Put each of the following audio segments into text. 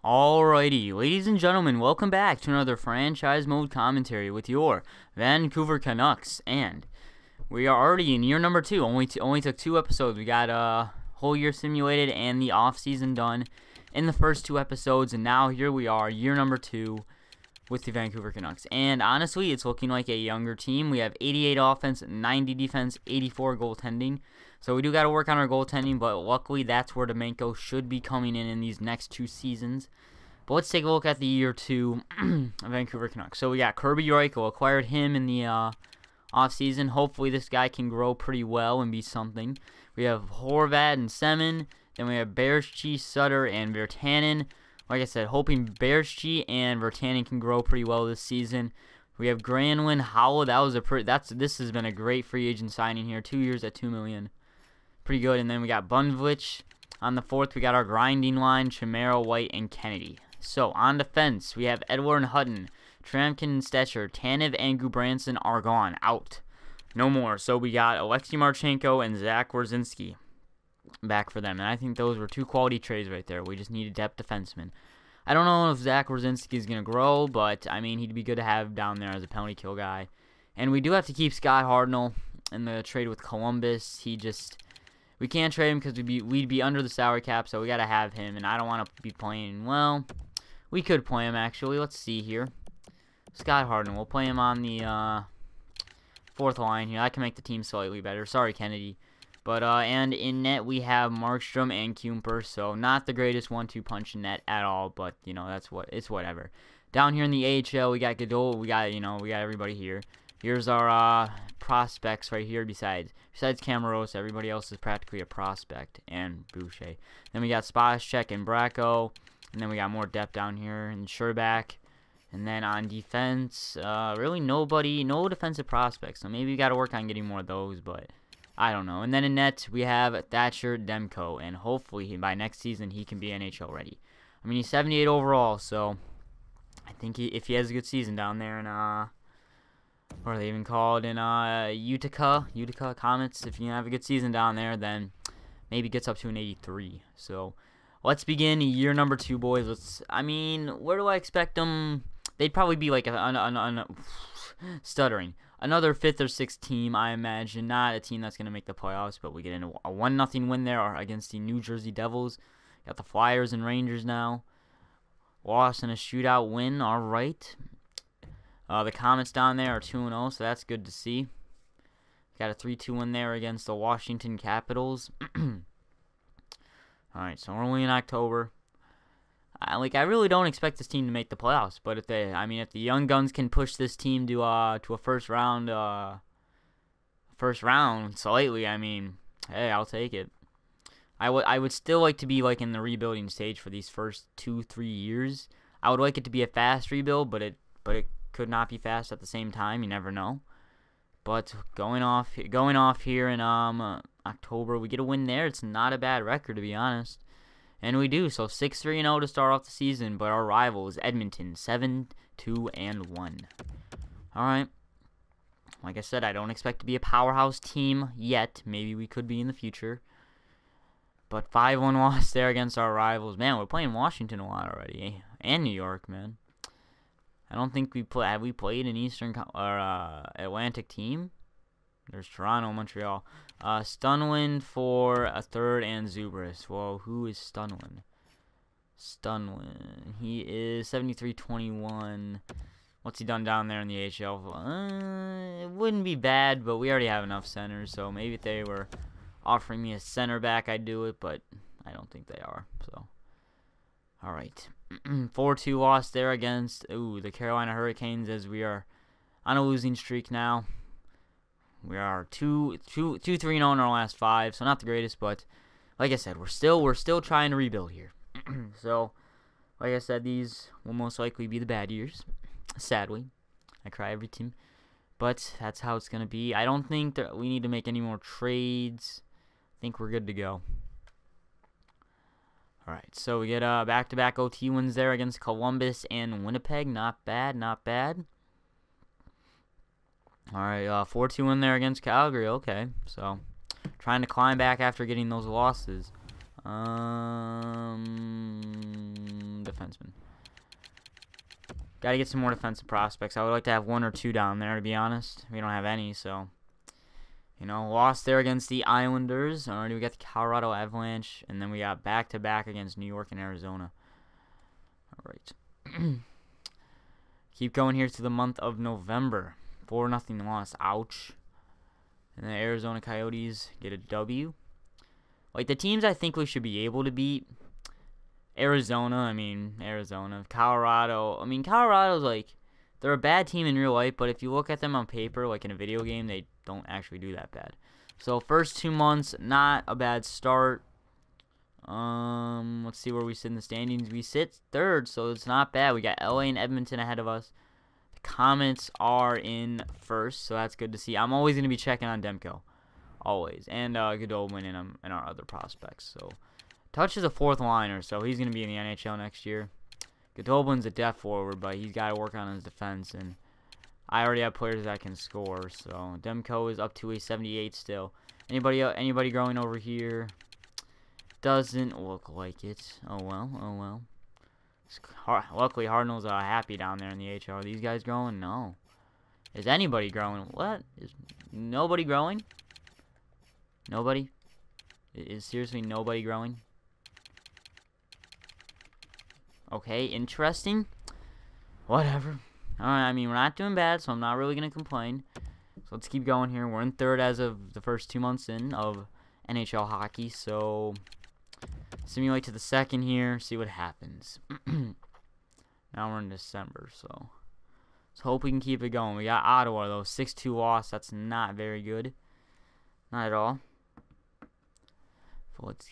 Alrighty, ladies and gentlemen, welcome back to another franchise mode commentary with your Vancouver Canucks, and we are already in year number 2. Only took 2 episodes. We got a whole year simulated and the offseason done in the first 2 episodes, and now here we are, year number 2 with the Vancouver Canucks. And honestly, it's looking like a younger team. We have 88 offense, 90 defense, 84 goaltending. So we do got to work on our goaltending, but luckily that's where Demenko should be coming in these next 2 seasons. But let's take a look at the year 2 of Vancouver Canucks. So we got Kirby Reichel, acquired him in the offseason. Hopefully this guy can grow pretty well and be something. We have Horvat and Semin. Then we have Berchi, Sutter, and Virtanen. Like I said, hoping Berchi and Virtanen can grow pretty well this season. We have Granlund, Howell. This has been a great free agent signing here. 2 years at $2 million. Pretty good. And then we got Bundvlich. On the 4th, we got our grinding line, Chimero, White, and Kennedy. So, on defense, we have Edward and Hutton, Tramkin and Stetcher, Tanev and Gudbranson are gone, out. No more. So, we got Alexei Marchenko and Zach Wierzynski back for them. And I think those were 2 quality trades right there. We just need a depth defenseman. I don't know if Zach Wierzynski is going to grow, but, I mean, he'd be good to have down there as a penalty kill guy. And we do have to keep Scott Hartnell in the trade with Columbus. We can't trade him because we'd be under the salary cap, so we got to have him. And I don't want to be playing, well, we could play him, actually. Let's see here. Scott Hartnell. We'll play him on the 4th line here. I can make the team slightly better. Sorry, Kennedy. But, and in net, we have Markstrom and Kuemper. So, not the greatest 1-2 punch in net at all. But, you know, it's whatever. Down here in the AHL, we got Godot. We got everybody here. Here's our prospects right here besides Camaros. Everybody else is practically a prospect. And Boucher. Then we got Spacek and Bracco. And then we got more depth down here in Sherback. And then on defense, really no defensive prospects. So maybe we got to work on getting more of those, but I don't know. And then in net, we have Thatcher Demko. And hopefully by next season, he can be NHL ready. I mean, he's 78 overall, so I think if he has a good season down there in, what are they even called, in Utica Comets, if you have a good season down there, then maybe gets up to an 83. So let's begin year number 2, boys. Where do I expect them? They'd probably be like stuttering. Another 5th or 6th team, I imagine. Not a team that's going to make the playoffs, but we get into a 1-0 win there against the New Jersey Devils. Got the Flyers and Rangers now. Lost in a shootout win, all right. The Comets down there are 2-0, so that's good to see. Got a 3-2 win there against the Washington Capitals. Alright, so we're only in October. I really don't expect this team to make the playoffs, but if the young guns can push this team to a first round slightly, hey, I'll take it. I would still like to be in the rebuilding stage for these first 2-3 years. I would like it to be a fast rebuild, but it could not be fast at the same time. You never know. But going off here in October, we get a win there. It's not a bad record, to be honest. And we do. So 6-3-0 to start off the season. But our rival is Edmonton, 7-2-1. All right. Like I said, I don't expect to be a powerhouse team yet. Maybe we could be in the future. But 5-1 loss there against our rivals. Man, we're playing Washington a lot already. And New York, man. I don't think have we played an Eastern or Atlantic team? There's Toronto, Montreal. Stunwin for a 3rd and Zubris. Well, who is Stunwin? Stunwin. He is 73-21. What's he done down there in the AHL? It wouldn't be bad, but we already have enough centers. So maybe if they were offering me a center back, I'd do it, but I don't think they are. So, all right. 4-2 loss there against the Carolina Hurricanes, as we are on a losing streak now. We are 2-3-0 in our last 5, so not the greatest, but like I said, we're still trying to rebuild here. So, like I said, these will most likely be the bad years. Sadly, I cry every team, but that's how it's gonna be. I don't think that we need to make any more trades. I think we're good to go. Alright, so we get back-to-back OT wins there against Columbus and Winnipeg. Not bad, not bad. Alright, 4-2 win there against Calgary. Okay, so trying to climb back after getting those losses. defenseman. Got to get some more defensive prospects. I would like to have 1 or 2 down there, to be honest. We don't have any, so. You know, lost there against the Islanders. Already we got the Colorado Avalanche. And then we got back-to-back against New York and Arizona. All right. Keep going here to the month of November. 4-0 loss. Ouch. And the Arizona Coyotes get a W. Like, the teams I think we should be able to beat. Arizona. Colorado. Colorado's like, they're a bad team in real life, but if you look at them on paper, like in a video game, they don't actually do that bad. So, first 2 months, not a bad start. Let's see where we sit in the standings. We sit 3rd, so it's not bad. We got LA and Edmonton ahead of us. The Comets are in 1st, so that's good to see. I'm always going to be checking on Demko. Always. And Godolwin and our other prospects. So, Touch is a 4th liner, so he's going to be in the NHL next year. Godolwin's a depth forward, but he's got to work on his defense, and I already have players that can score. So, Demko is up to a 78 still. Anybody growing over here? Doesn't look like it. Oh well. Luckily, Cardinals are happy down there in the HL. Are these guys growing? No. Is anybody growing? What? Is nobody growing? Nobody? Is seriously nobody growing? Okay, interesting. Whatever. Alright, we're not doing bad, so I'm not really going to complain. So let's keep going here. We're in 3rd as of the first 2 months in of NHL hockey, so simulate to the 2nd here, see what happens. Now we're in December, so let's hope we can keep it going. We got Ottawa, though. 6-2 loss. That's not very good. Not at all. So let's...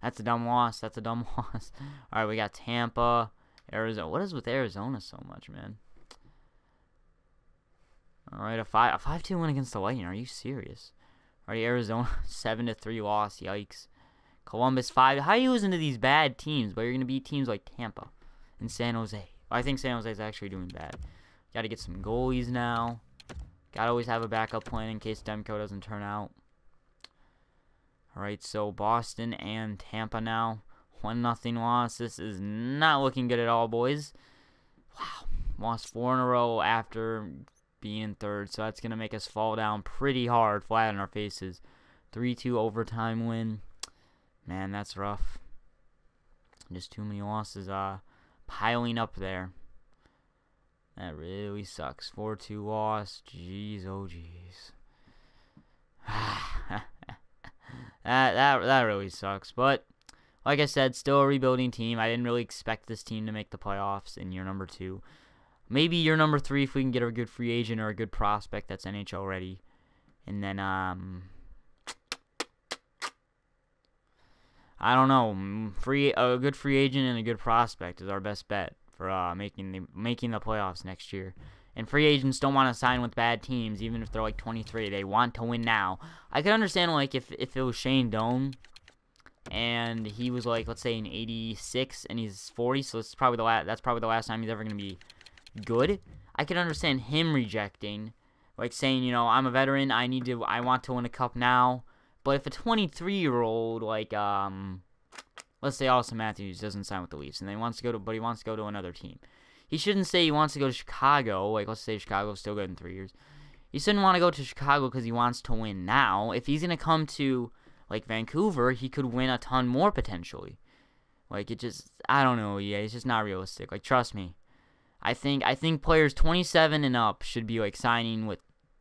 that's a dumb loss. That's a dumb loss. Alright, we got Tampa, Arizona. What is with Arizona so much, man? Alright, a 5-2 win against the Lightning. Are you serious? Alright, Arizona, 7-3 loss. Yikes. Columbus, 5. How are you losing to these bad teams, but you're going to beat teams like Tampa and San Jose? I think San Jose is actually doing bad. Got to get some goalies now. Got to always have a backup plan in case Demko doesn't turn out. Alright, so Boston and Tampa now. 1-0 loss. This is not looking good at all, boys. Wow. Lost 4 in a row after being 3rd, so that's going to make us fall down pretty hard, flat on our faces. 3-2 overtime win. Man, that's rough. Just too many losses piling up there. That really sucks. 4-2 loss. Jeez, oh jeez. that really sucks. But like I said, still a rebuilding team. I didn't really expect this team to make the playoffs in year number 2. Maybe year number 3 if we can get a good free agent or a good prospect that's NHL ready. And then I don't know. A good free agent and a good prospect is our best bet for making the playoffs next year. And free agents don't want to sign with bad teams, even if they're like 23. They want to win now. I could understand like if it was Shane Doan, and he was like, let's say an 86, and he's 40, so that's probably the last time he's ever gonna be good. I could understand him rejecting, like saying, you know, I'm a veteran. I want to win a cup now. But if a 23-year-old, like, let's say Austin Matthews doesn't sign with the Leafs, and he wants to go to another team, he shouldn't say he wants to go to Chicago. Like, let's say Chicago's still good in 3 years. He shouldn't want to go to Chicago because he wants to win now. If he's gonna come to like Vancouver, he could win a ton more potentially. Like, I don't know. Yeah, it's just not realistic. Like, trust me. I think players 27 and up should be like signing with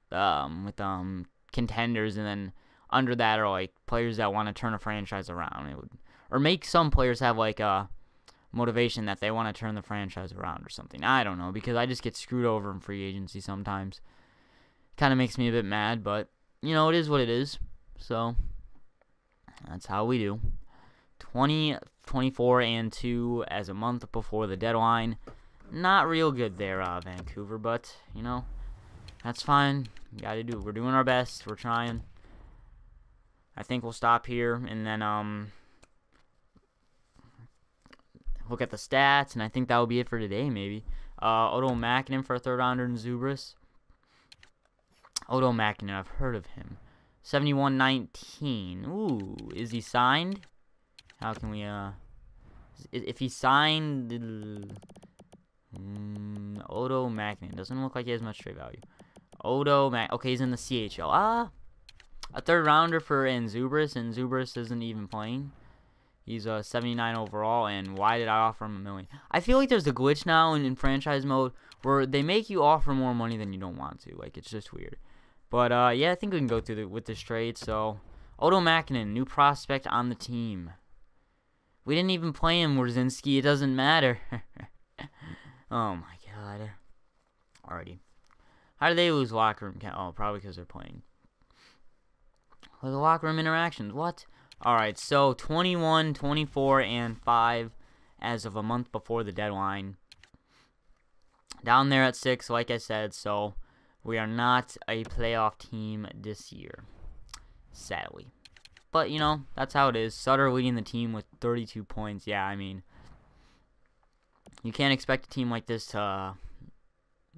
contenders, and then under that are like players that want to turn a franchise around. Or make some players have like a motivation that they want to turn the franchise around or something. I don't know, because I just get screwed over in free agency sometimes. Kind of makes me a bit mad, but you know, it is what it is. So that's how we do. 24-2 as a month before the deadline. Not real good there, Vancouver, but you know, that's fine. We're doing our best. We're trying. I think we'll stop here and then look at the stats, and I think that will be it for today, maybe. Odo Makinen for a 3rd rounder in Zubris. Odo Makinen, I've heard of him. 71-19. Ooh, is he signed? How can we If he signed Odo Magnin, doesn't look like he has much trade value. Okay, he's in the CHL. A third rounder for Zubris, and Zubris isn't even playing. He's 79 overall, and why did I offer him $1 million? I feel like there's a glitch now in franchise mode where they make you offer more money than you don't want to. Like, it's just weird. But yeah, I think we can go through with this trade. So, Odo Makinen, new prospect on the team. We didn't even play him, Wrzinski. It doesn't matter. Oh my god. Alrighty. How do they lose locker room? Oh, probably because they're playing. The locker room interactions. What? Alright, so 21, 24, and 5 as of a month before the deadline. Down there at 6, like I said, so we are not a playoff team this year. Sadly. But, you know, that's how it is. Sutter leading the team with 32 points. Yeah, I mean, you can't expect a team like this to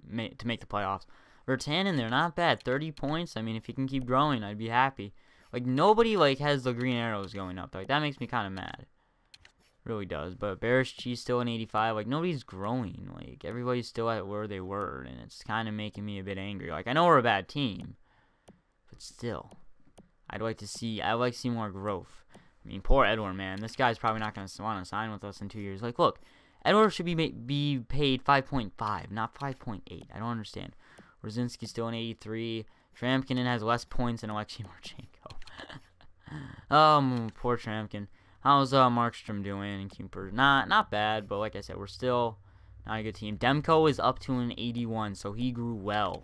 make the playoffs. Vertanen, they're not bad. 30 points. I mean, if he can keep growing, I'd be happy. Like, nobody, like, has the green arrows going up. Like, that makes me kind of mad. Really does. But Barishchi's still an 85. Like, nobody's growing. Like, everybody's still at where they were. And it's kind of making me a bit angry. Like, I know we're a bad team. But still. I'd like to see more growth. I mean, poor Edward, man. This guy's probably not going to want to sign with us in 2 years. Like, look. Edward should be paid 5.5, not 5.8. I don't understand. Wrzinski's still an 83. Tramkinen has less points than Alexei Marchenko. Poor Tramkin. How's Markstrom doing? And Kuemper? Not bad, but like I said, we're still not a good team. Demko is up to an 81, so he grew well.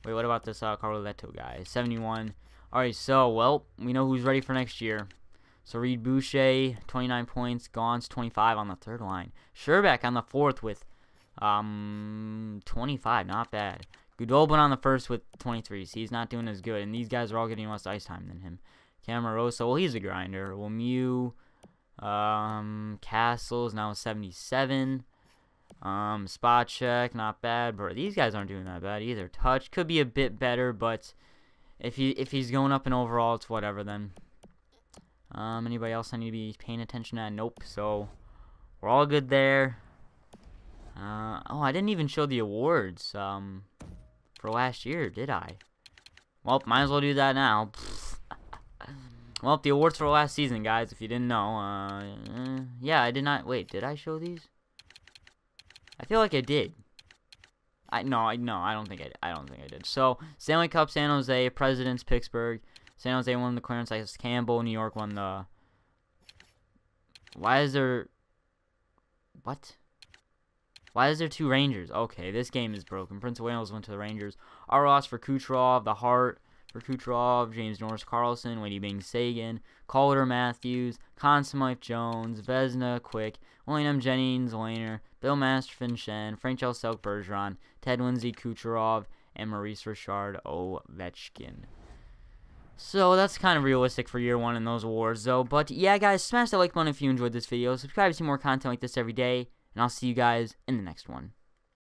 Wait, what about this Carletto guy? 71. Alright, so, well, we know who's ready for next year. So Reed Boucher, 29 points. Gaunt's 25 on the third line. Sherbeck on the fourth with 25. Not bad. Goodolbin on the first with 23. So he's not doing as good. And these guys are all getting less ice time than him. Camarosa, well, he's a grinder. Lemieux, Castles, now 77. Spacek, not bad. But these guys aren't doing that bad either. Touch could be a bit better, but if he's going up in overall, it's whatever then. Anybody else I need to be paying attention to? Nope. So we're all good there. Oh, I didn't even show the awards for last year, did I? Well, might as well do that now. Well, the awards for last season, guys, if you didn't know. Yeah, I did not. Wait, did I show these? I feel like I did. No, I don't think I did. I don't think I did. So Stanley Cup, San Jose, Presidents, Pittsburgh. San Jose won the Clarence Ice Campbell. New York won the... Why is there... What? Why is there 2 Rangers? Okay, this game is broken. Prince of Wales went to the Rangers. Our loss for Kucherov. The Hart for Kucherov. James Norris Carlson. Lady Bing Sagan. Calder Matthews. Conn Smythe Jones. Vesna Quick. William Jennings Lehner. Bill Masterson Shen. Frank Selk Bergeron. Ted Lindsay Kucherov. And Maurice Richard Ovechkin. So that's kind of realistic for year 1 in those awards, though. But yeah, guys, smash that like button if you enjoyed this video. Subscribe to see more content like this every day. And I'll see you guys in the next one.